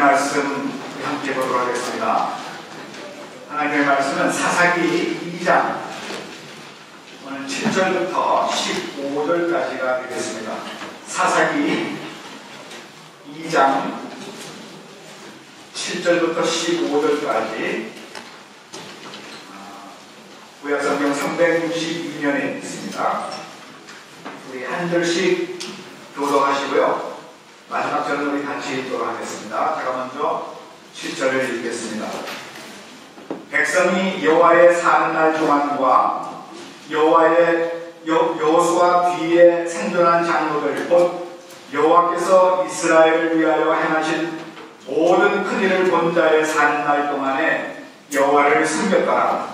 말씀 함께 보도록 하겠습니다. 하나님의 말씀은 사사기 2장 오늘 7절부터 15절까지가 되겠습니다. 사사기 2장 7절부터 15절까지 구약성경 362면에 있습니다. 우리 한 절씩 교독하시고요. 마지막 절은 우리 같이 읽도록 하겠습니다. 제가 먼저 7절을 읽겠습니다. 백성이 여호와의 사는 날 동안과 여호수아 뒤에 생존한 장로들 곧 여호와께서 이스라엘을 위하여 행하신 모든 큰 일을 본 자의 사는 날 동안에 여호와를 섬겼더라.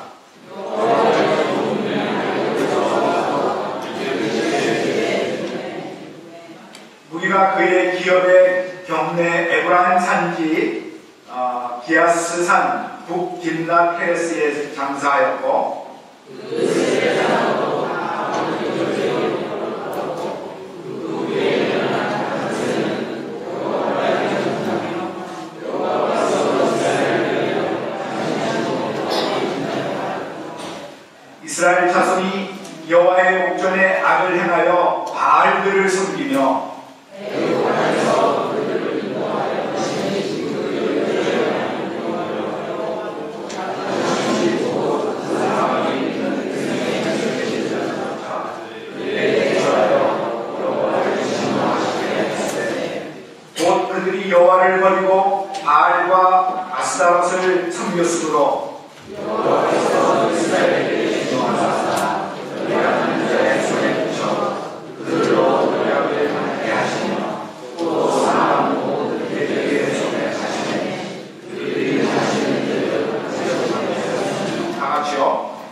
무리가 그의 기업의 경내 에브라임 산지 기아스산 북김낫 헤레스에 장사하였고 이스라엘 자손이 여호와의 목전에 악을 행하여 바알들을 섬기며 곧 그들이 여호와를 버리고 바알과 아스타롯을 섬겼으므로 여호와께서 이스라엘에게 진노하사 그들과 자의 손에 붙여 그들로 노력을 하게 하시며 또 사람 모든 그들에게 손에 하시네 그들이 자신을 다 같이요.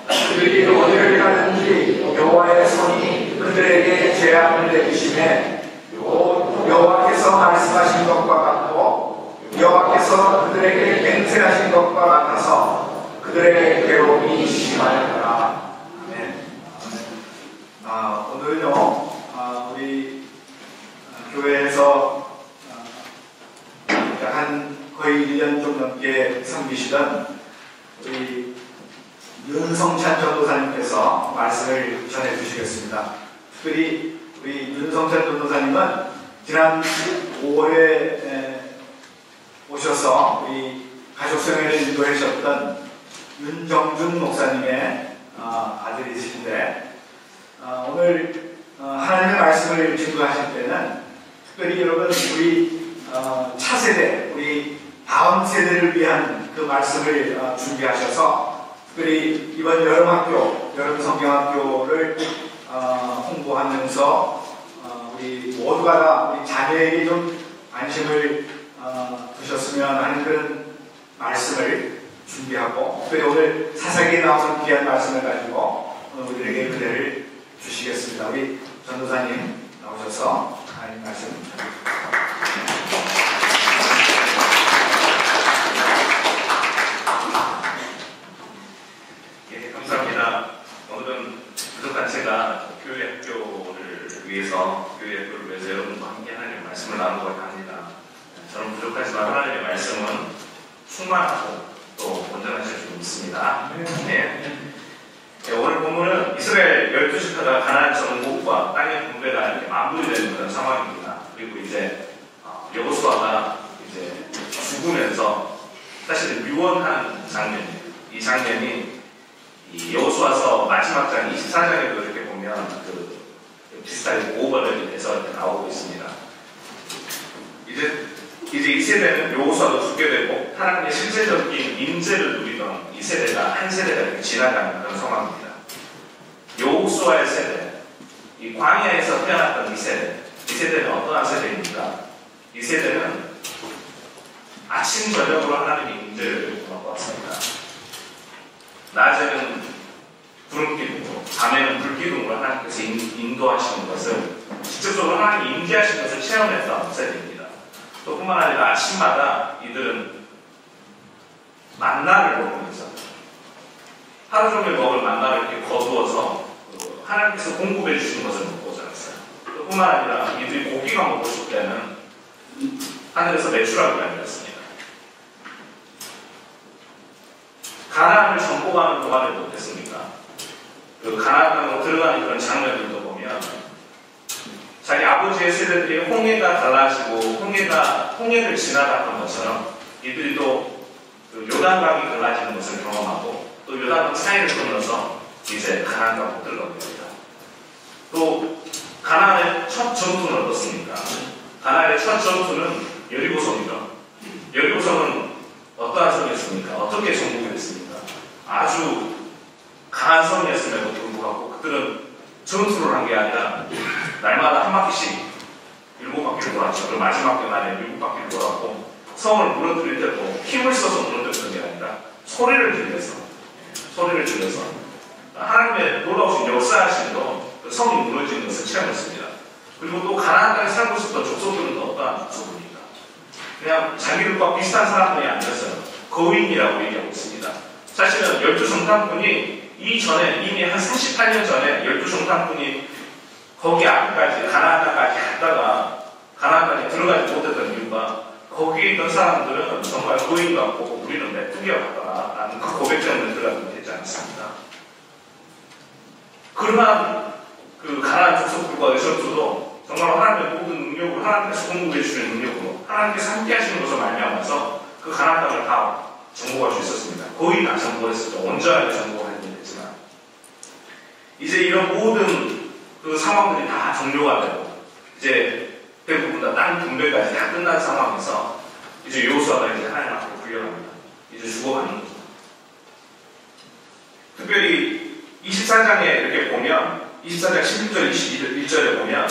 그들이 어디를 가든지 여호와의 손이 그들에게 재앙을 내리시매 여호와께서 말씀하신 것과 같고 여호와께서 그들에게 맹세하신 것과 같아서 그들의 괴로움이 심하였더라. 아멘. 오늘은요 우리 교회에서 한 거의 1년 좀 넘게 섬기시던 우리 윤성찬 전도사님께서 말씀을 전해주시겠습니다. 특별히 우리 윤성찬 전도사님은 지난 5월에 오셔서 우리 가족성회를 인도하셨던 윤정준 목사님의 아들이신데 오늘 하나님의 말씀을 증거하실 때는 특별히 여러분 우리 차세대, 우리 다음 세대를 위한 그 말씀을 준비하셔서 특별히 이번 여름학교, 여름성경학교를 홍보하면서 우리 모두가 다 우리 자녀에게 좀 관심을 두셨으면 하는 그런 말씀을 준비하고 특별히 오늘 사사기에 나오는 귀한 말씀을 가지고 우리에게 은혜를 주시겠습니다. 우리 전도사님 나오셔서 하나님 말씀 예, 감사합니다. 오늘은 부족단체가 교회 학교를 위해서 여러분과 함께 하나님의 말씀을 나누고 합니다. 저는 부족하지만 하나님의 말씀은 충만하고 또 온전하실 줄 믿습니다. 네. 네, 오늘 본문은 이스라엘 12지파가 가나안 정복과 땅의 분배가 이렇게 마무리되는 그런 상황입니다. 그리고 이제 여호수아가 이제 죽으면서 사실 유언한 장면이에요. 이 장면이 이 여호수아서 마지막 장 24장에도 이렇게 보면 그 비슷하게 5번을 해서 이렇게 나오고 있습니다. 이제 이 세대는 여호수아도 죽게 되고 하나님의 실제적인 임재를 누리던 이 세대가 한 세대가 이렇게 지나가는 그런 상황입니다. 여호수아의 세대, 이 광야에서 태어났던 이 세대는 어떠한 세대입니까? 이 세대는 아침 저녁으로 하나님의 임재를 받고 왔습니다. 낮에는 구름기둥으로, 밤에는 불기둥으로 하나님께서 인도하시는 것을 직접적으로 하나님이 임재하신 것을 체험했던 세대입니다. 또 뿐만 아니라 아침마다 이들은 만나를 먹으면서 하루 종일 먹을 만나를 이렇게 거두어서 하나님께서 공급해 주시는 것을 먹고 자랐어요. 또 뿐만 아니라 이들이 고기가 먹고 싶을 때는 하늘에서 메추라기가 내렸습니다. 가나안을 정복하는 동안에 어땠습니까? 그 가나안 땅으로 들어가는 그런 장면들도 보면 자기 아버지의 세대들이 홍해가 갈라지고 홍해를 지나갔던 것처럼 이들이 또 그 요단강이 갈라지는 것을 경험하고 또 요단강 사이를 건너서 이제 가나안 땅으로 들어가게 됩니다. 또 가나안의 첫 전투는 어떻습니까? 가나안의 첫 전투는 여리고성이죠. 여리고성은 어떠한 성이었습니까? 어떻게 정복이 됐습니까? 아주 강한 성이었음에도 불구하고 그들은 전투를 한 게 아니라 날마다 한 바퀴씩 7바퀴를 돌았죠. 그리고 마지막 날에 7바퀴를 돌았고 성을 무너뜨릴 때도 힘을 써서 무너뜨리는 게 아니라 소리를 질러서 하나님의 놀라우신 역사하심으로 그 성이 무너지는 것을 체험했습니다. 그리고 또 가나안 땅에 살고 있었던 족속들은 어떠한 족속입니까? 그냥 자기들과 비슷한 사람들이 아니었어요. 거인이라고 얘기하고 있습니다. 사실은 12정탐꾼이 이전에 이미 한 38년 전에 12정탐꾼이 거기 앞까지 가나안 땅까지 갔다가 가나안 땅에 들어가지 못했던 이유가 거기에 있던 사람들은 정말 거인 같고 우리는 메뚜기와 같다라는 그 고백 때문에 들어가게 되지 않습니다. 그러한 그 가나안 족속들과의 전투도 정말 하나님의 모든 능력으로 하나님께서 공급해 주시는 능력으로 하나님께서 함께 하시는 것을 말미암아서 그 가나안 땅을 다 정복할 수 있었습니다. 거의 다 정복했었죠. 온전하게 정복하는 일이지만 이제 이런 모든 그 상황들이 다 종료가 되고 이제 대부분 다 땅 분배까지 다 끝난 상황에서 이제 여호수아가 이제 하나님 앞으로 불려갑니다. 이제 죽어가는 거죠. 특별히 24장에 이렇게 보면 24장 11절 21절에 보면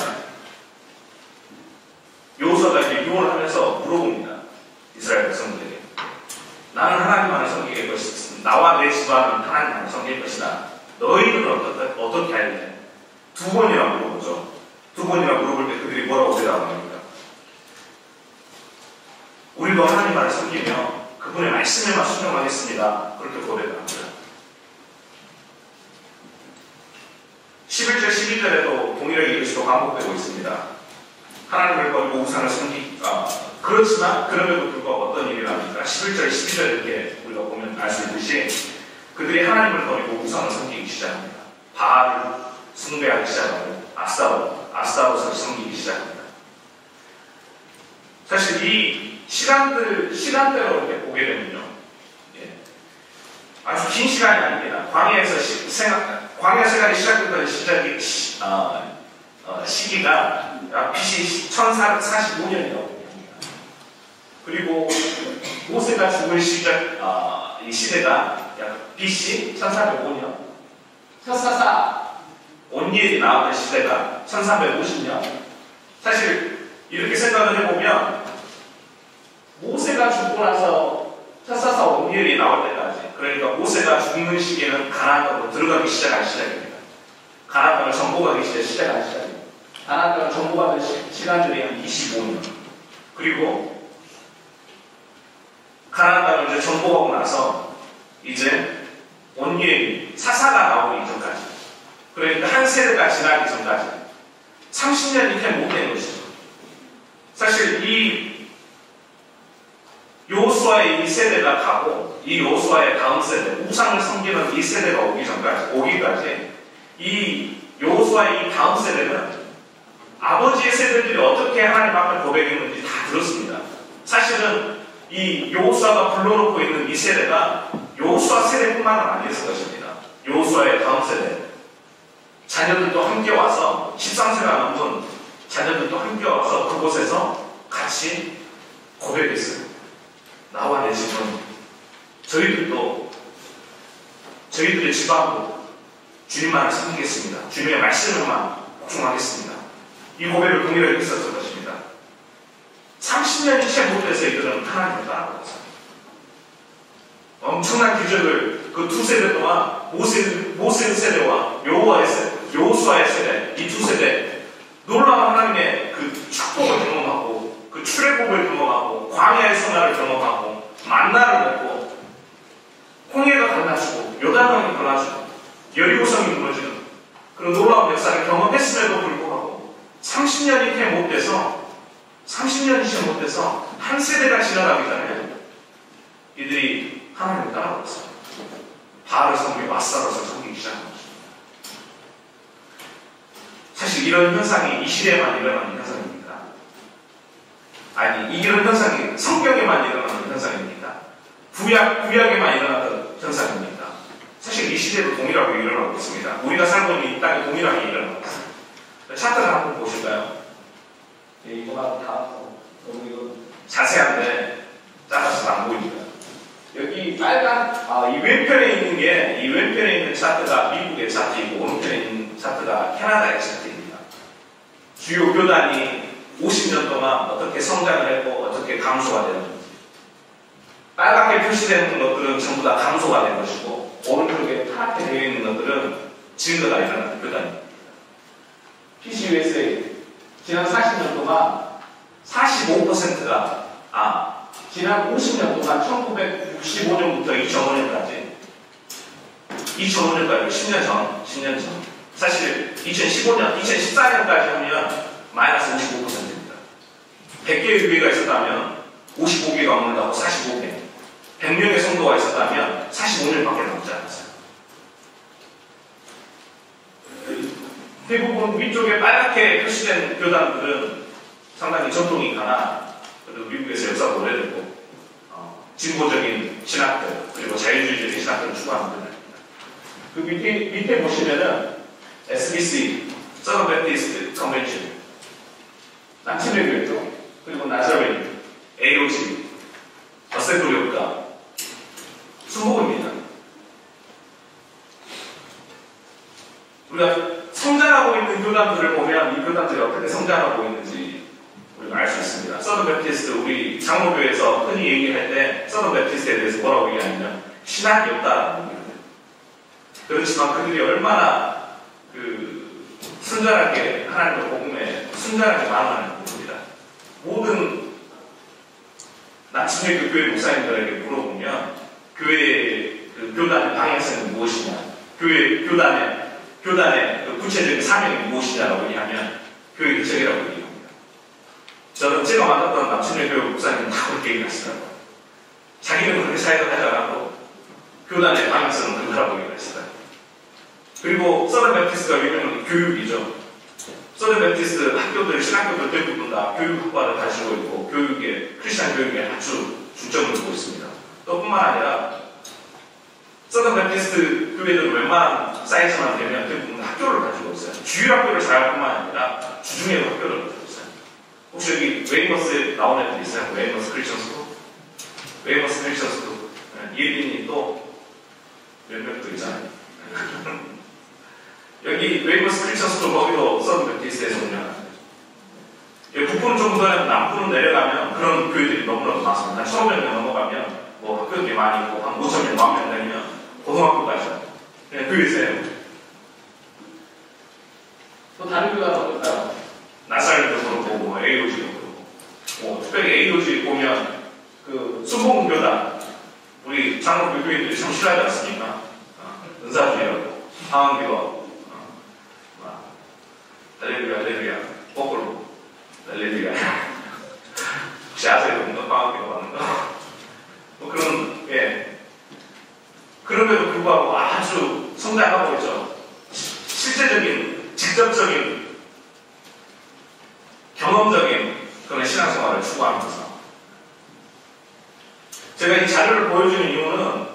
여호수아가 이제 유언을 하면서 물어봅니다. 이스라엘 백성들에게 나는 하나님만을 섬기게 할 것이다. 나와 내 집안은 하나님만을 섬길 것이다. 너희는 어떻게 할래? 두 번이나 물어보죠. 두 번이나 물어볼 때 그들이 뭐라고 대답합니까? 우리도 하나님만을 섬기며 그분의 말씀에만 순종하겠습니다. 그렇게 고백합니다. 11절 12절에도 동일하게 이것이 반복되고 있습니다. 하나님을 버리고 우상을 섬기니까 그렇지만 그럼에도 불구하고 어떤 일이 납니까? 11절 12절 이렇게 우리가 보면 알 수 있듯이 그들이 하나님을 버리고 우상을 섬기기 시작합니다. 바알을 숭배하기 시작하고 아스타롯을 섬기기 시작합니다. 사실 이 시간대로 이렇게 보게 되면요, 아주 긴 시간이 아닙니다. 광야 생활이 시작됐던 시기가 BC 1445년이라고 합니다. 그리고 모세가 죽을 이 시대가 약 BC 1405년, 혀사사 온니엘이 나왔던 시대가 1350년. 사실 이렇게 생각을 해보면 모세가 죽고 나서 혀사사 온니엘이 나올 때까지, 그러니까 모세가 죽는 시기는 가나안 땅으로 들어가기 시작한 시작입니다. 가나안 땅을 정복하기 시작한 시작입니다. 가나안 땅을 정복하는 시간들이 한 25년. 그리고 가나안 땅을 이제 정복하고 나서 이제 온니엘이 사사가 나오기 이전까지, 그러니까 한 세대가 지나기 전까지 30년이 채 못 된 것이죠. 사실 이 여호수아의 이 세대가 가고 이 여호수아의 다음 세대, 우상을 섬기는 이 세대가 오기까지 이 여호수아의 이 다음 세대는 아버지의 세대들이 어떻게 하나님 앞에 고백했는지 다 들었습니다. 사실은 이 여호수아가 불러놓고 있는 이 세대가 여호수아 세대뿐만은 아니었을 것입니다. 여호수아의 다음 세대, 자녀들도 함께 와서 13세가 넘은 자녀들도 함께 와서 그곳에서 같이 고백했어요. 나와 내 집은 저희들의 집안도 주님만을 섬기겠습니다. 주님의 말씀을만 복종하겠습니다. 이 고백을 동일하게 했었을 것입니다. 30년이 채 못 돼서 이들은 하나님을 따라갔어요. 엄청난 기적을 그 두 세대 동안 모세 세대와 여호수아의 세대, 이 두 세대 놀라운 하나님의 그 축복을 경험하고 그 출애굽을 경험하고 광야의 생활을 경험하고 만나를 먹고 홍해가 갈라지고 요단강이 갈라지고 여리고성이 무너지는 그런 놀라운 역사를 경험했음에도 불구하고 30년이 채 못 돼서 한 세대가 지나가기 전에 이들이 하나님을 따라갔어요. 바알을 섬기고 아스타롯을 섬기기 시작한 것입니다. 사실 이런 현상이 이 시대에만 일어나는 현상입니다. 아니, 이런 현상이 성경에만 일어나는 현상입니다. 구약에만 일어났던 현상입니다. 사실 이 시대도 동일하게 일어나고 있습니다. 우리가 살고 있는 이 땅에 동일하게 일어나고 있습니다. 차트를 한번 보실까요? 예, 이거하고 다 너무 이거 자세한데 작아서 안 보입니다. 여기 빨간 이 왼편에 있는 게 이 왼편에 있는 차트가 미국의 차트이고 오른편에 있는 차트가 캐나다의 차트입니다. 주요 교단이 50년 동안 어떻게 성장을 했고 어떻게 감소가 되는지. 빨갛게 표시되는 것들은 전부 다 감소가 된 것이고 오른쪽에 파랗게 되어 있는 것들은 증가가 일어나는 교단입니다. PCUSA 지난 40년 동안 45%가 지난 50년 동안 1965년부터 2005년까지 10년 전 사실 2015년, 2014년까지 하면 마이너스 55%입니다. 100개의 교회가 있었다면 55개가 없는다고 45개 100명의 성도가 있었다면 45년밖에 남지 않았어요. 대부분 위쪽에 빨갛게 표시된 교단들은 상당히 전통이 강한 그리고 미국에서 역사가 오래됐고 진보적인 신학들 그리고 자유주의적인 신학들을 추구하는 교단입니다. 그 밑에 보시면은 SBC, Southern Baptist Convention, 남침외교회죠. 그리고 나자레인, AOG, 어셈블리오가 순복음입니다. 우리가 성장하고 있는 교단들을 보면 이 교단들이 어떻게 성장하고 있는지 우리가 알 수 있습니다. 서던 베프티스트 우리 장로교에서 흔히 얘기할 때 서던 베프티스트에 대해서 뭐라고 얘기하냐면 신학이 없다라는 얘기입니다. 그렇지만 그들이 얼마나 순전하게 하나님의 복음에 순전하게 마음을 봅니다. 모든 남침외교 교회 목사님들에게 물어보면 교회의 교단의 방향성이 무엇이냐, 교단의 구체적인 사명이 무엇이냐라고 얘기하면 교회 개척이라고 얘기합니다. 저는 제가 만났던 남침외교 목사님은 다 그렇게 얘기하시더라고요. 자기는 그렇게 사역을 하지 않아도 교단의 방향성은 그거라고 얘기하시더라고요. 그리고 서던 베프티스트가 유명한 교육이죠. 서던 베프티스트 학교들, 신학교들 대부분 다 교육학과를 가지고 있고 크리스찬 교육에 아주 중점을 두고 있습니다. 또 뿐만 아니라 서던 베프티스트 교회들은 웬만한 사이즈만 되면 대부분 학교를 가지고 있어요. 주일학교를 잘 뿐만 아니라 주중에도 학교를 가지고 있어요. 혹시 여기 웨이머스에 나온 애들 있어요? 웨이머스 크리스천 스쿨? 웨이머스 크리스천 스쿨. 예빈이 또 몇몇 또 있잖아요. 여기 웨이머스 크리스천 스쿨 거기도 서던 베프티스트에서 운영합니다. 북부는 좀 더 남부로 내려가면 그런 교회들이 너무나도 많습니다. 한 1,500명 넘어가면 뭐 학교들이 많이 있고 한 5,000명, 10,000명 되면 고등학교까지 그냥 교회세요. 또 다른 교회가 어떨까요? 나사렛도 그렇고 뭐 AOG도 그렇고 특별히 AOG 보면 순복음 교단 우리 장로 교회들이 참 싫어하지 않습니까? 은사주의라고 상황기도 할렐루야 거꾸로 할렐루야 혹시 아세요? 상황기도 맞는 거? 뭐 그런 그럼에도 불구하고 아주 성장하고 있죠. 실제적인 직접적인 경험적인 그런 신앙생활을 추구하면서 제가 이 자료를 보여주는 이유는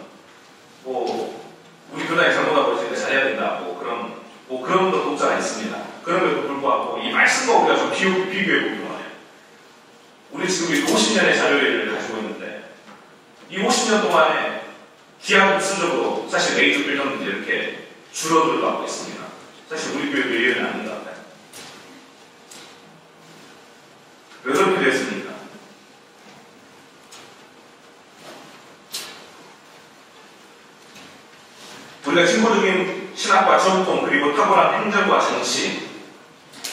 우리 교단의 장로가 보여주니까 잘해야 된다 그런 독자가 있습니다. 그럼에도 불구하고 이 말씀과 우리가 좀 비교해 보기로 해요. 우리 지금 50년의 자료를 가지고 있는데 이 50년 동안에 기하급수적으로 사실 메이저 빌딩들이 이렇게 줄어들어가고 있습니다. 사실 우리 교회도 예외는 아닌 것 같아요. 왜 그렇게 됐습니까? 우리가 진보적인 신학과 전통 그리고 탁월한 행정과 정치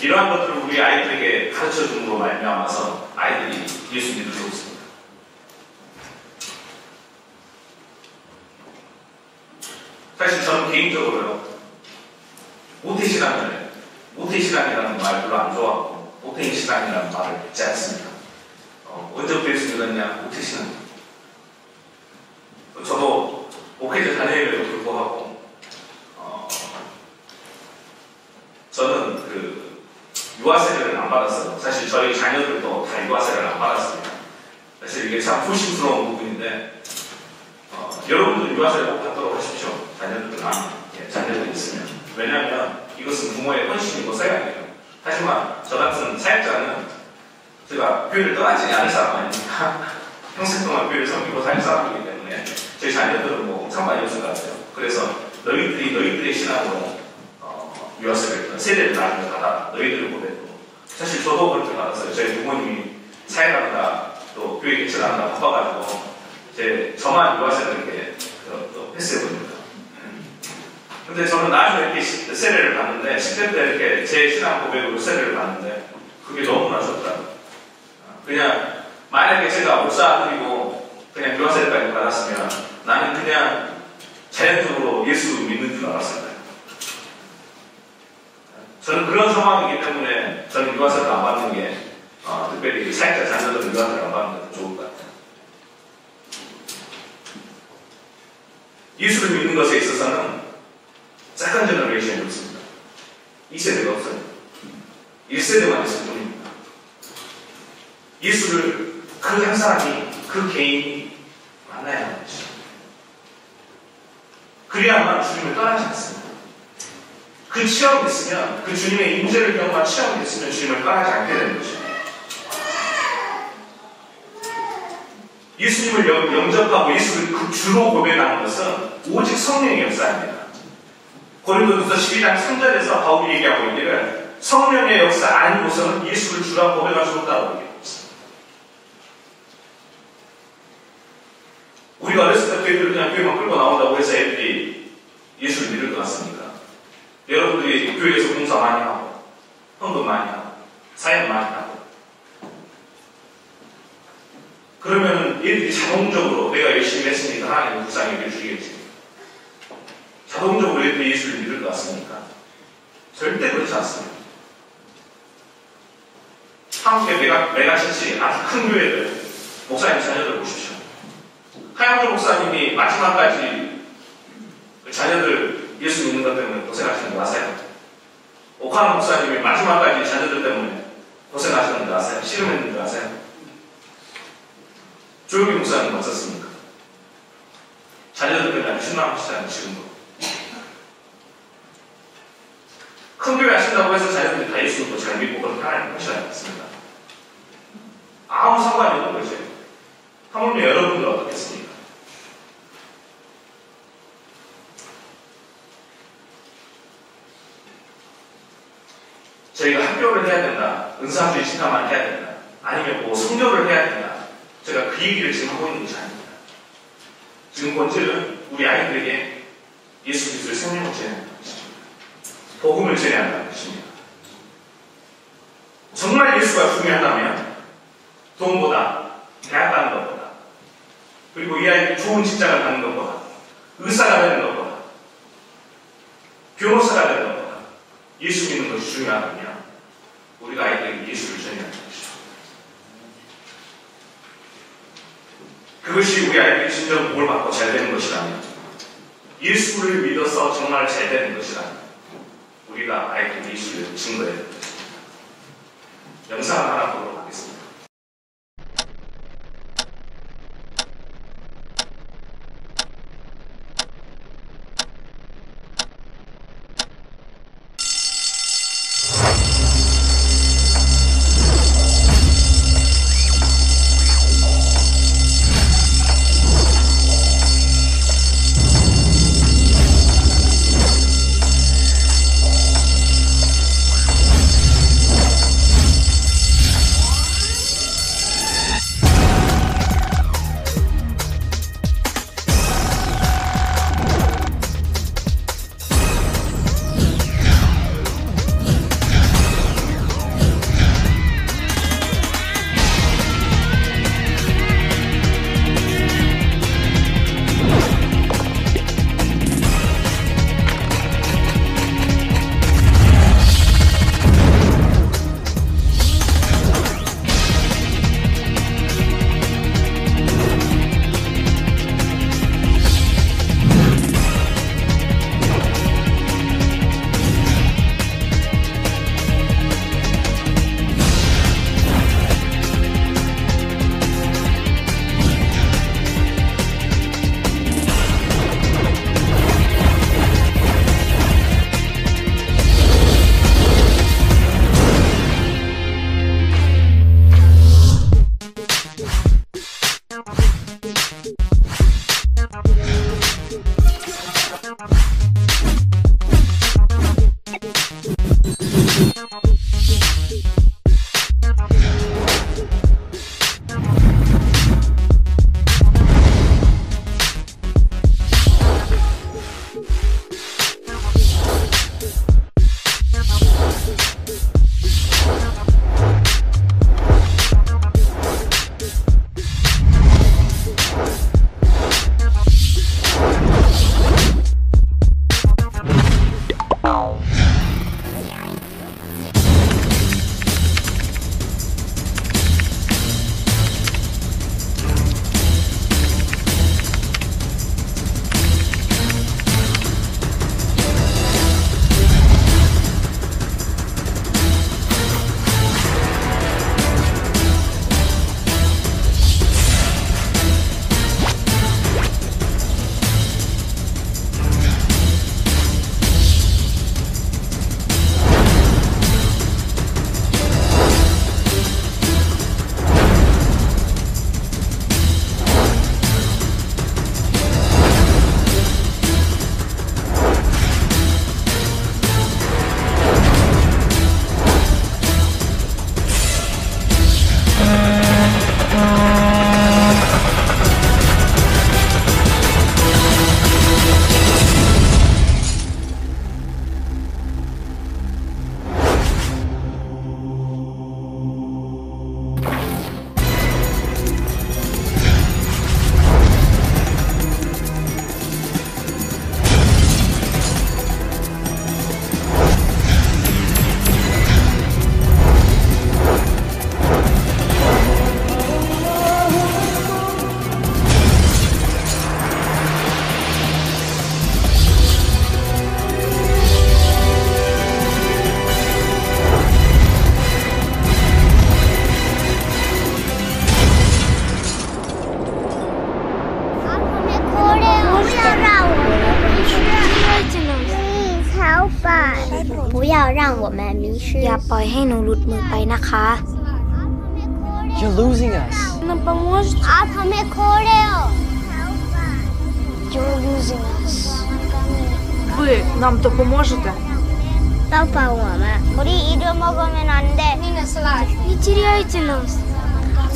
이러한 것들을 우리 아이들에게 가르쳐줌으로 말미암아서 아이들이 예수 믿을 수 없습니다. 사실 저는 개인적으로요 모태신앙이라는 말 별로 안 좋아하고 모태신앙이라는 말을 듣지 않습니다. 언제부터 예수 믿었냐? 모태신앙. 저도 목회자 자녀임에도 불구하고 받았습니다. 사실 이게 참 조심스러운 부분인데 여러분들 유아세를 꼭 받도록 하십시오. 자녀들 있으면. 왜냐하면 이것은 부모의 헌신이고 사양이에요. 하지만 저 같은 사역자는 제가 교회를 떠나지 않을 사람 아닙니까? 평생 동안 교회를 섬기고 살 사람이기 때문에 제 자녀들은 뭐 상관이 없을 것 같아요. 그래서 너희들의 신앙으로 유아세를 세대를 나누어 받아 너희들을 보내고 사실 저도 그렇게 받았어요. 저희 부모님이 사역하느라 또 교회 개척하느라 바빠가지고 저만 유아세를 이렇게 또 패스해버립니다. 근데 저는 나중에 이렇게 세례를 받는데 10대 때 이렇게 제 신앙 고백으로 세례를 받는데 그게 너무나 좋더라고요. 그냥 만약에 제가 목사드리고 그냥 유아세례까지 받았으면 나는 그냥 자연적으로 예수 믿는 줄 알았을 거예요. 저는 그런 상황이기 때문에 저는 유아세례를 안 받는 게 특별히 사역자 자녀들은 유아세례를 안 받는 게 더 좋을 것 같아요. 예수를 믿는 것에 있어서는 세컨드 제너레이션이 없습니다. 2세대가 없어요. 1세대만 있을 뿐입니다. 예수를 그 한 사람이, 그 개인이 만나야 하는 것이죠. 그래야만 주님을 떠나지 않습니다. 그 체험이 있으면, 그 주님의 임재를 경험한 체험이 있으면 주님을 떠나지 않게 되는 것입니다. 예수님을 영접하고 예수를 그 주로 고백하는 것은 오직 성령의 역사입니다. 고린도전서 12장 3절에서 바울이 얘기하고 있기를 성령의 역사 아니고서는 예수를 주라고 고백할 수 없다고 얘기하고 있습니다. 우리가 어렸을 때 교회를 그냥 교회만 끌고 나온다고 해서 애들이 예수를 믿을 것 같습니까? 여러분들이 교회에서 봉사 많이 하고 헌금 많이 하고 사역 많이 하고 그러면 얘들이 자동적으로 내가 열심히 했으니까 하나님은 불쌍히 주시겠지. 자동적으로 얘들이 예수를 믿을 것 같습니까? 절대 그렇지 않습니다. 한국의 메가처치 아주 큰 교회들 목사님 자녀들 보십시오. 하영조 목사님이 마지막까지 그 자녀들 예수 믿는 것 때문에 고생하시는 거 아세요? 오카노 목사님이 마지막까지 자녀들 때문에 고생하셨는 거 아세요? 씨름했는 거 아세요? 조용히 목사님 어떻습니까? 자녀들 때문에 실망하시잖아요, 지금도. 큰 교회 하신다고 해서 자녀들이 다 예수 믿고 잘 믿고 그렇게 하나님 하시지 않습니다. 아무 상관이 없는 거죠. 하물며 여러분들 어떻겠습니까? 저희가 학교를 해야 된다, 은사주의 신앙만 해야 된다, 아니면 뭐 성교를 해야 된다. 제가 그 얘기를 지금 하고 있는 것이 아닙니다. 지금 본질은 우리 아이들에게 예수 그리스도의 생명을 전해야 한다는 것입니다. 복음을 전해야 한다는 것입니다. 정말 예수가 중요하다면 돈보다, 대학 가는 것보다, 그리고 이 아이들이 좋은 직장을 가는 것보다, 의사가 되는 것보다, 변호사가 되는 것보다 예수 믿는 것이 중요하다면 우리가 아이들에게 예수를 전해야 한다는 것입니다. 그것이 우리 아이들이 진정 복을 받고 잘 되는 것이라면, 예수를 믿어서 정말 잘 되는 것이라면 우리가 아이들에게 예수를 증거해야 됩니다. 영상 하나 보도록 하겠습니다. 让我们迷失 อย่าปล่อยให้หนูหลุดมือไปนะคะ You're losing us. Нам поможете? आप हमें खो रहे हो. You're losing us. Ви нам допоможете? Папа, мама, 우리 잊어먹으면 안 돼. Не теряйте нас.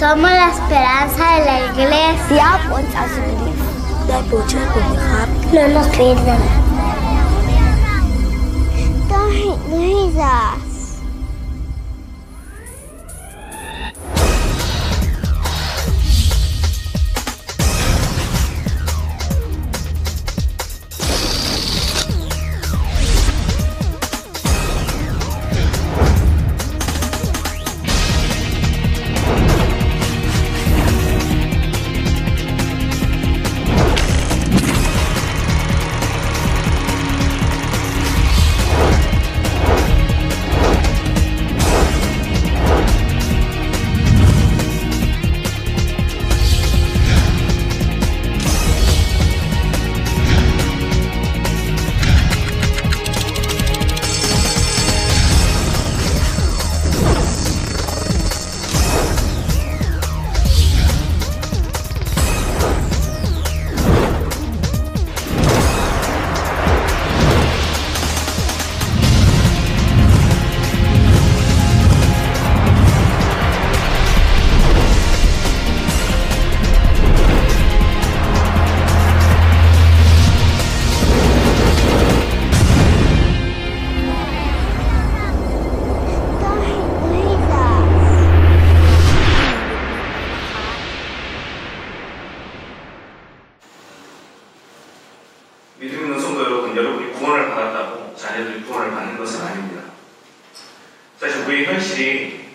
Somos la esperanza de la iglesia. Uns also belief. ได้โปรดช่วยผมนะครับ No nos pierdan. Don't lose us. 믿음 있는 성도 여러분, 여러분이 구원을 받았다고 자녀들이 구원을 받는 것은 아닙니다. 사실 우리의 현실이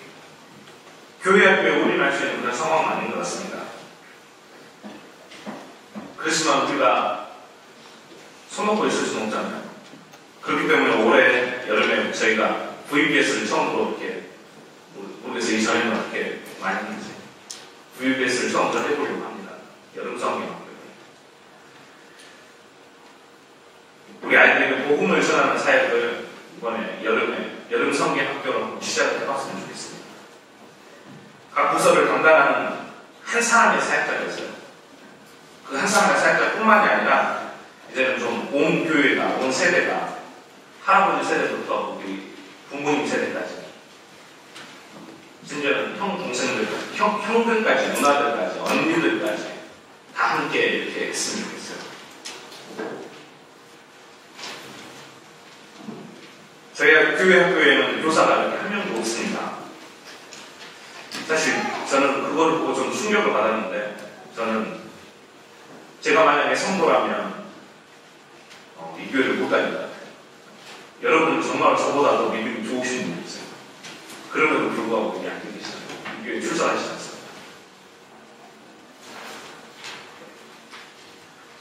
교회 학교에 올인할 수 있는 그런 상황은 아닌 것 같습니다. 그렇지만 우리가 손놓고 있을 수는 없잖아요. 그렇기 때문에 올해 여름에 저희가 VBS를 처음으로 이렇게 모르겠어요. 이전에는 이렇게 많이 했는지 VBS를 처음으로 해보려고 합니다. 여름 성경. 우리 아이들에게 복음을 전하는 사역을 이번에 여름에 여름 성경 학교로 한번 시작을 해봤으면 좋겠습니다. 각 부서를 담당하는 한 사람의 사역자가 있어요. 그 한 사람의 사역자뿐만이 아니라 이제는 좀 온 교회가, 온 세대가 할아버지 세대부터 우리 부모님 세대까지 심지어는 형 동생들까지, 형들까지, 누나들까지, 언니들까지 다 함께 이렇게 했으면 좋겠어요. 저희 교회 학교에는 교사가 이렇게 한 명도 없습니다. 사실 저는 그거를 보고 좀 충격을 받았는데, 저는 제가 만약에 성도라면 이 교회를 못 다닐 것 같아요. 여러분은 정말 저보다 더 믿음이 좋으신 분이 있어요. 그럼에도 불구하고 여기 앉아 계시잖아요. 이 교회에 출석하시지 않습니다.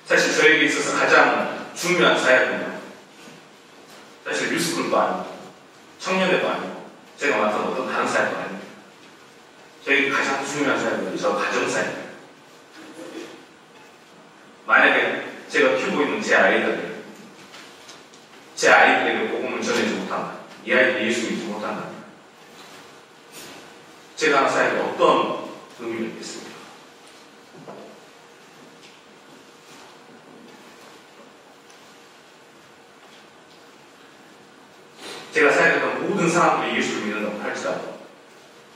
사실 저에게 있어서 가장 중요한 사역은요, 사실 뉴스그룹도 아니고 청년회도 아니고 제가 맡은 어떤 다른 사역도 아닙니다. 저에게 가장 중요한 사역은 저 가정사역이에요. 만약에 제가 키우고 있는 제 아이들에게 복음을 전해주지 못한다, 이 아이들이 예수 믿지 못한다, 제가 하는 사역에 어떤 의미가 있겠습니까? 제가 사역했던 모든 사람들이 예수를 믿는다고 할지라도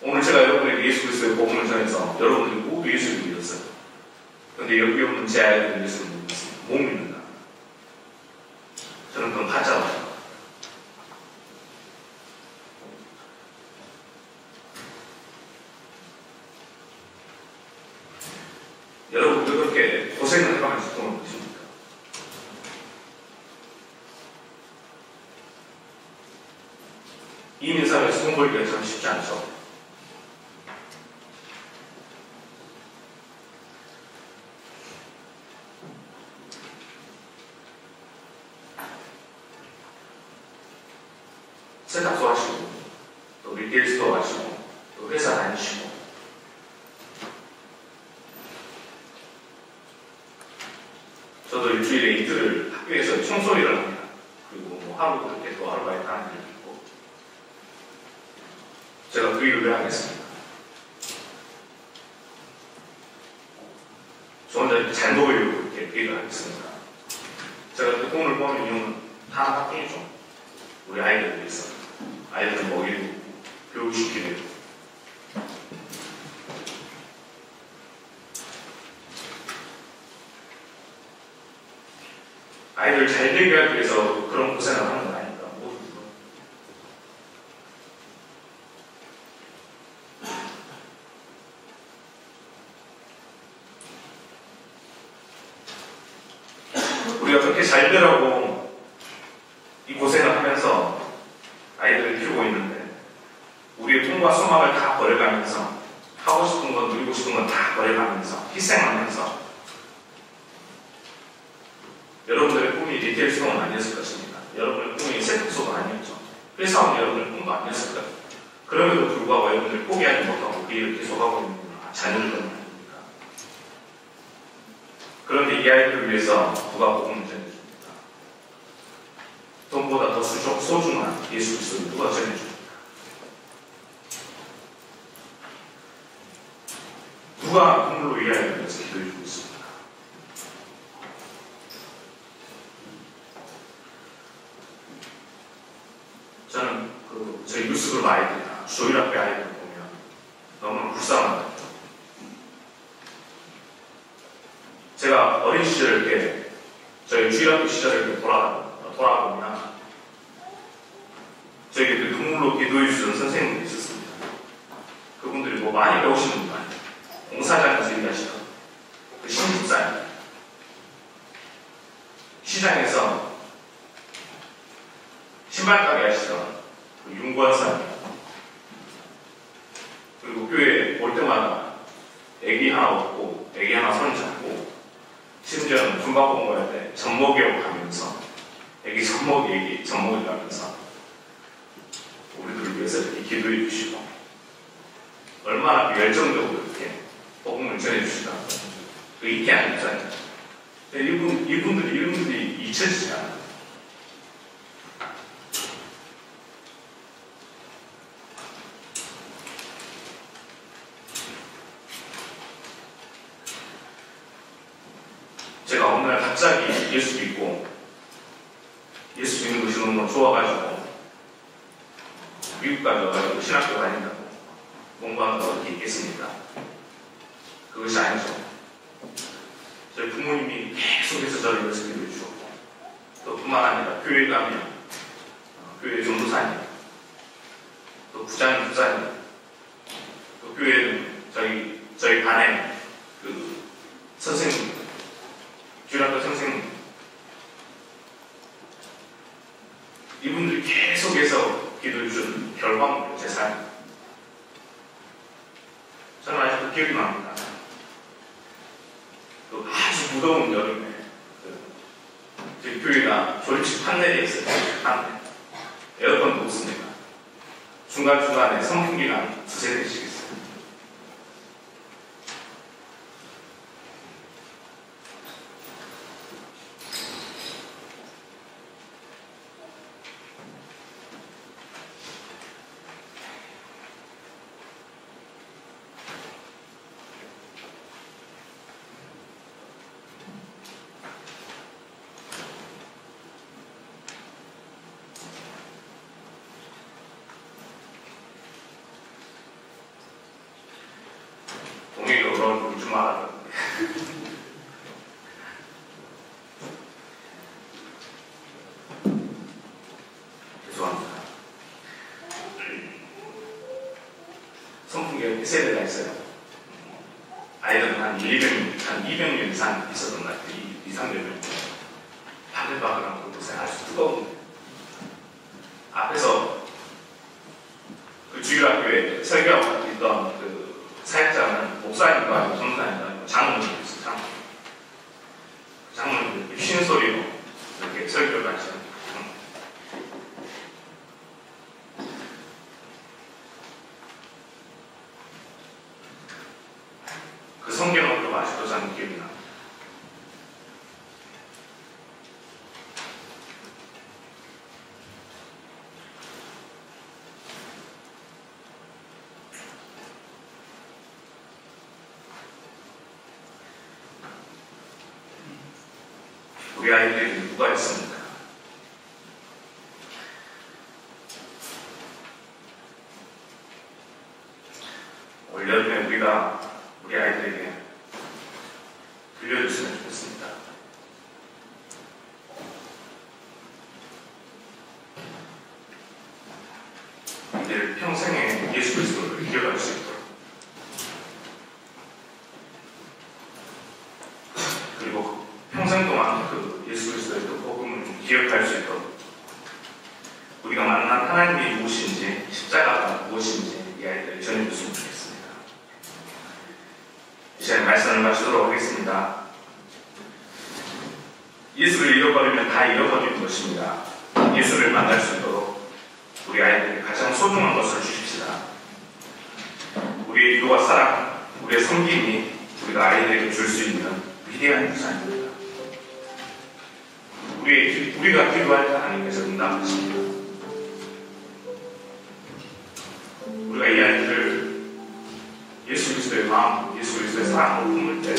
오늘 제가 여러분에게 예수 그리스도의 복음을 전해서 여러분들이 모두 예수를 믿었어요. 그런데 여기 없는 제 아이들은 예수를 못 믿는다. 저는 그건 가짜라고 생각합니다. 여러분들 그렇게 고생을 해봐야 수동을 보십니까? 이민사회에서 돈 벌기가 참 쉽지 않죠. 세탁소 하시고, 또 리테일 스토어 하시고, 또 회사 다니시고, 저도 일주일에 이틀을 학교에서 청소일을 합니다. 그리고 뭐 하루 그렇게 또 아르바이트 하는 일도 있고, 드리기로 하겠습니다. 저 혼자 잘 먹으려고 이렇게 드리기로 하겠습니다. 제가 그 꿈을 꾸는 이유는 하나뿐이죠. 우리 아이들을 위해서. 아이들을 먹이고 교육시키고 아이들 잘 되게 하기 위해서 그런 고생을 하는 건 아닙니다. 모두가. 우리가 그렇게 잘 되라고 이 고생을 하면서 아이들을 키우고 있는데 우리의 꿈과 소망을 다 버려가면서 하고 싶은 건 누리고 싶은 건 다 버려가면서 희생하면서 여러분들의 꿈이 리테일 수업은 아니었을 것입니다. 여러분의 꿈이 세탁소가 아니었죠. 회사원 여러분의 꿈도 아니었을 거예요. 그럼에도 불구하고 여러분들이 포기하지 못하고 그 일을 계속하고 있는 자녀들은 아닙니까? 그런데 이 아이들을 위해서 누가 복음을 전해줍니까? 돈보다 더 소중한 예수 그리스도를 누가 전해줍니까? 누가 눈물로 이 아이들을 위해서 기도해주고 있습니까? 저는 저희 뉴스그룹 아이들이나 조일학교 아이들을 보면 너무 불쌍하다. 제가 어린 시절 이렇게 저희 주일학교 시절을 이렇게 돌아보면 저에게 그 눈물로 기도해 주던 선생님들이 있었습니다. 그분들이 뭐 많이 배우시는 분 아니에요. 공사장에서 일하시던 그 신집사님, 시장에서 신발가게 하시던 그 윤권사님, 그리고 교회에 올 때마다 애기 하나 얻고 애기 하나 손잡고 심지어는 금방 공부할 때 젖먹이라고 가면서 애기 젖먹이 가면서 우리들을 위해서 이렇게 기도해 주시고 얼마나 열정적으로 이렇게 복음을 전해 주시다. 그 잊지 않잖아요. 이분들이 잊혀지지 않아요. 제가 어느 날 갑자기 예수 믿고 예수 믿는 것이 너무 좋아가지고 미국까지 와가지고 신학교 다닌다고 공부한다고 이렇게 있겠습니까? 그것이 아니죠. 저희 부모님이 계속해서 저를 위해서 기도해 주셨고 또 뿐만 아니라 교회 가면 교회 전도사님 또 부장님 또 교회는 저희 반에 그 선생님 주일학교 선생님 이분들이 계속해서 기도해 주신 결과물이에요. 제 삶. 저는 아직도 기억이 납니다. 또 아주 무더운 여름에 저희 교회가 조립식 판넬이 있어요. 판넬. 에어컨도 없습니다. 중간중간에 선풍기가 두세 대씩 있어요. 동행이 그런 걸 좀 알아요. 죄송합니다. 선풍기가 세 대가 있어요. 아이들은 한 200년 이상 있었던 것 같아요. 200년. 바글바글한 곳에 아주 뜨거운 앞에서 그 주일학교에 설교하고 있던 그 사역자는 목사님도 아니고 전도사님도 아니고 장로님이었어요. 장로님 쉬는 소리로 이렇게 설교를 하시는 그 성경으로 아직도 저는 기억이 납니다. 우리 아이들에게 누가 있습니까? 올 여름에 우리가 우리 아이들에게 들려줬으면 좋겠습니다. 이들 평생에 예수 그리스도를 이겨갈 수 있도록, 그리고 평생 동안 그 예수 그리스도의 그 복음을 기억할 수 있도록, 우리가 만난 하나님이 무엇인지, 십자가가 무엇인지 이 아이들이 전해줬으면 좋겠습니다. 이 시간에 말씀을 마치도록 하겠습니다. 예수를 잃어버리면 다 잃어버리는 것입니다. 예수를 만날 수 있도록 우리 아이들에게 가장 소중한 것을 주십시다. 우리의 기도와 사랑, 우리의 섬김이 우리가 아이들에게 줄 수 있는 위대한 유산입니다. 우리가 기도할 때 하나님께서 응답하십니다. 우리가 이 아이들을 예수 그리스도의 마음, 예수 그리스도의 사랑으로 품을 때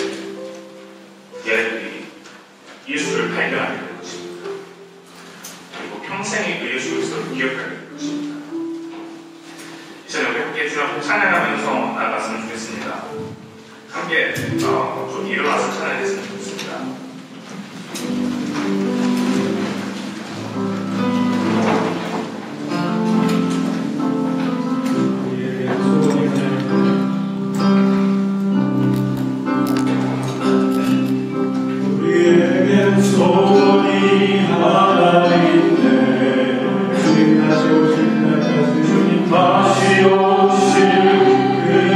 이 아이들이 예수를 발견하게 될 것입니다. 그리고 평생에 그 예수 그리스도를 기억하게 될 것입니다. 이제 우리 함께 주여 앞에 찬양하면서 나아갔으면 좋겠습니다. 함께 좀 일어나서 찬양했으면 좋겠습니다. 소원이 하나 있네. 주님 다시 오실 날까지, 주님 다시 오실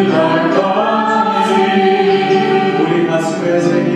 그날까지 우리 가슴에 새긴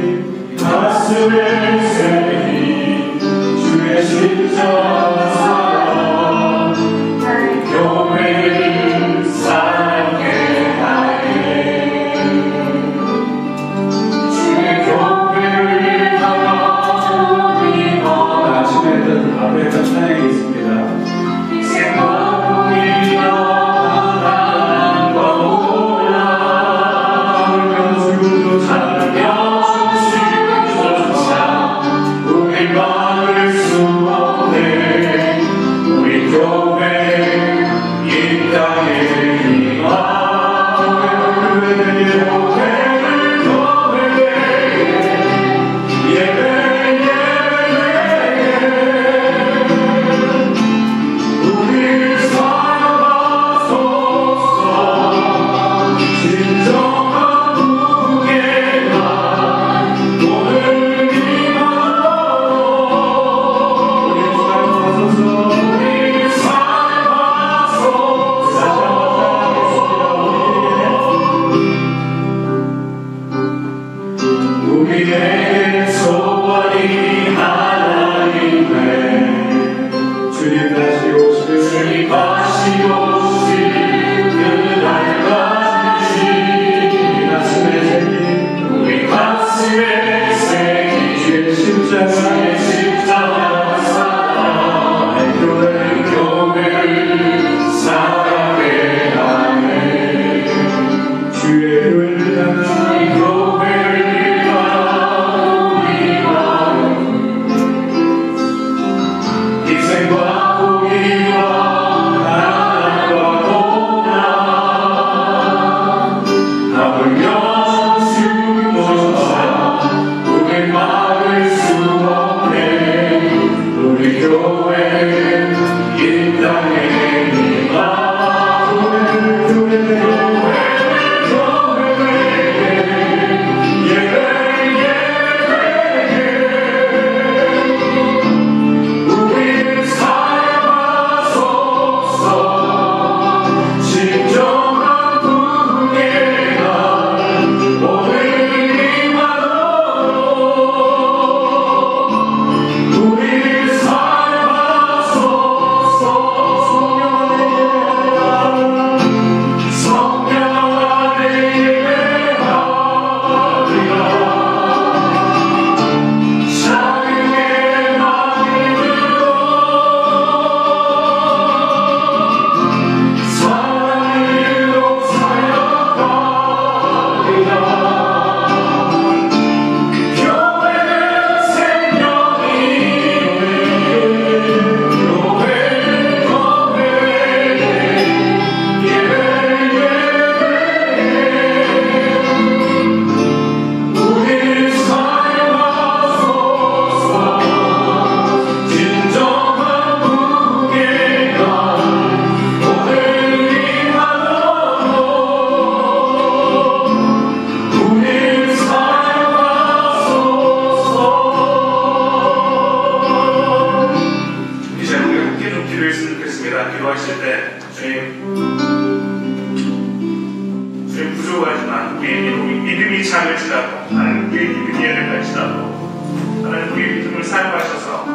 믿음이 작을지라도 하나님 우리의 믿음이 연약할지라도 하나님 우리의 믿음을 사용하셔서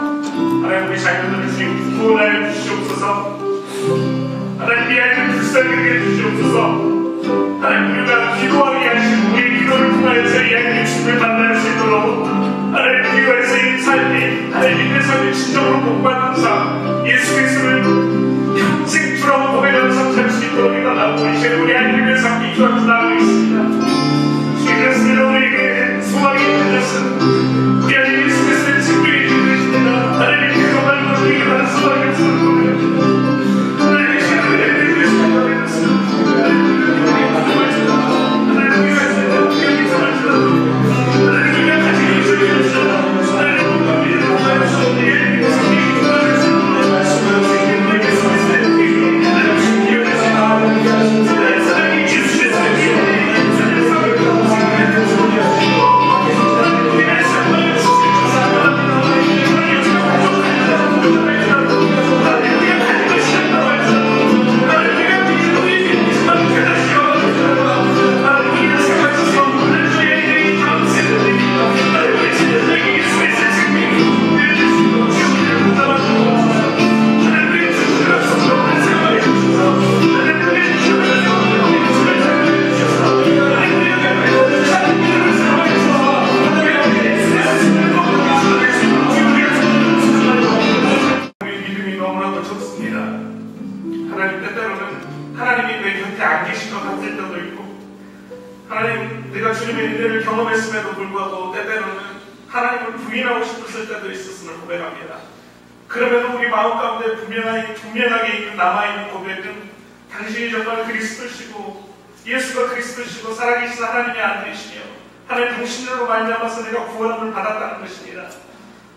하나님 우리 자녀들을 주님 구원하여 주시옵소서. 하나님 이 아이를 불쌍하게 해주시옵소서. 하나님 우리가 기도하게 하시고 우리의 기도를 통하여서 이 아이들이 주님을 만날 수 있도록 하나님 기도에서 이 삶이 하나님의 삶이 진정으로 복받는 삶 예수 그리스도를 평생 주라고 고백하는 삶 살 수 있도록 해달라고 이제 우리 아이들의 삶이 기도하면서 나가고 있습니다. 주님 그렇습니다. 우리에게 소망이 있는 것은 우리 아이들 예수 그리스도의 생명이 있는 것입니다. 하나님의 그거 말고 우리에게 다른 소망이 없음을 고백합니다. 하나님의 생명을 내리는 소망이 없습니다. 분명하게 있는 남아있는 고백은 당신이 정말 그리스도시고 예수가 그리스도시고 살아계신 하나님의 아들이시며 하나님 당신으로 말미암아서 내가 구원을 받았다는 것입니다.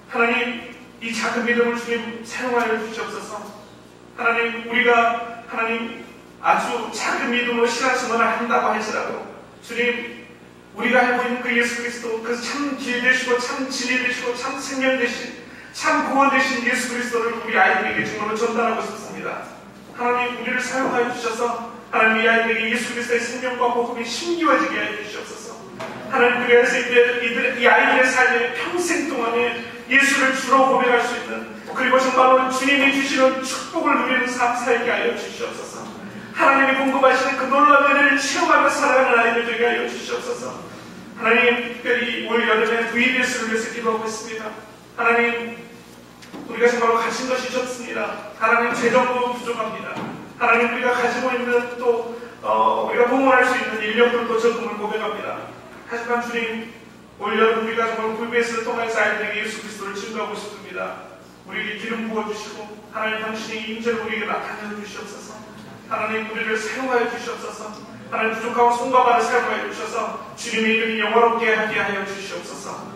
하나님 이 작은 믿음을 주님 사용하여 주시옵소서. 하나님 우리가 하나님 아주 작은 믿음으로 신앙생활을 한다고 할지라도 주님 우리가 알고 있는 그 예수 그리스도 그 참 길 되시고 참 진리 되시고 참 생명 되신 참 구원 되신 예수 그리스도를 우리 아이들에게 정말로 전달하고 싶습니다. 하나님 우리를 사용하여 주셔서 하나님 이 아이들에게 예수 그리스도의 생명과 복음이 심기워지게 하여 주시옵소서. 하나님 그래서 이 아이들의 삶에 평생 동안에 예수를 주로 고백할 수 있는 그리고 정말로 주님이 주시는 축복을 누리는 삶 살게 하여 주시옵소서. 하나님이 공급하시는 그 놀라운 은혜를 체험하며 살아가는 아이들 되게 하여 주시옵소서. 하나님 특별히 올 여름에 VBS를 위해서 기도하고 있습니다. 하나님 우리가 정말로 가진 것이 적습니다. 하나님 재정도 부족합니다. 하나님 우리가 가지고 있는 또 우리가 봉헌할 수 있는 인력들도 적음을 고백합니다. 하지만 주님 올 여름 우리가 정말 VBS를 통해서 아이들에게 예수 그리스도를 증거하고 싶습니다. 우리에게 기름 부어주시고 하나님 당신의 임재를 우리에게 나타내 주시옵소서. 하나님 우리를 사용하여 주시옵소서. 하나님 부족하고 손과 발을 사용하여 주셔서 주님의 이름이 영화롭게 하게 하여 주시옵소서.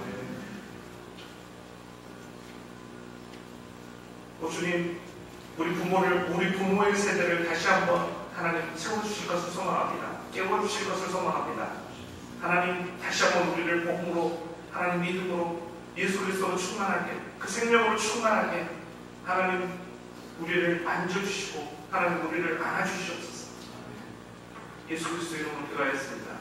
주님 우리 부모의 세대를 다시 한번 하나님 세워주실 것을 소망합니다. 깨워주실 것을 소망합니다. 하나님 다시 한번 우리를 복음으로 하나님 믿음으로 예수 그리스도로 충만하게 그 생명으로 충만하게 하나님 우리를 만져주시고 하나님 우리를 안아주시옵소서. 예수 그리스도 이름으로 기도하였습니다.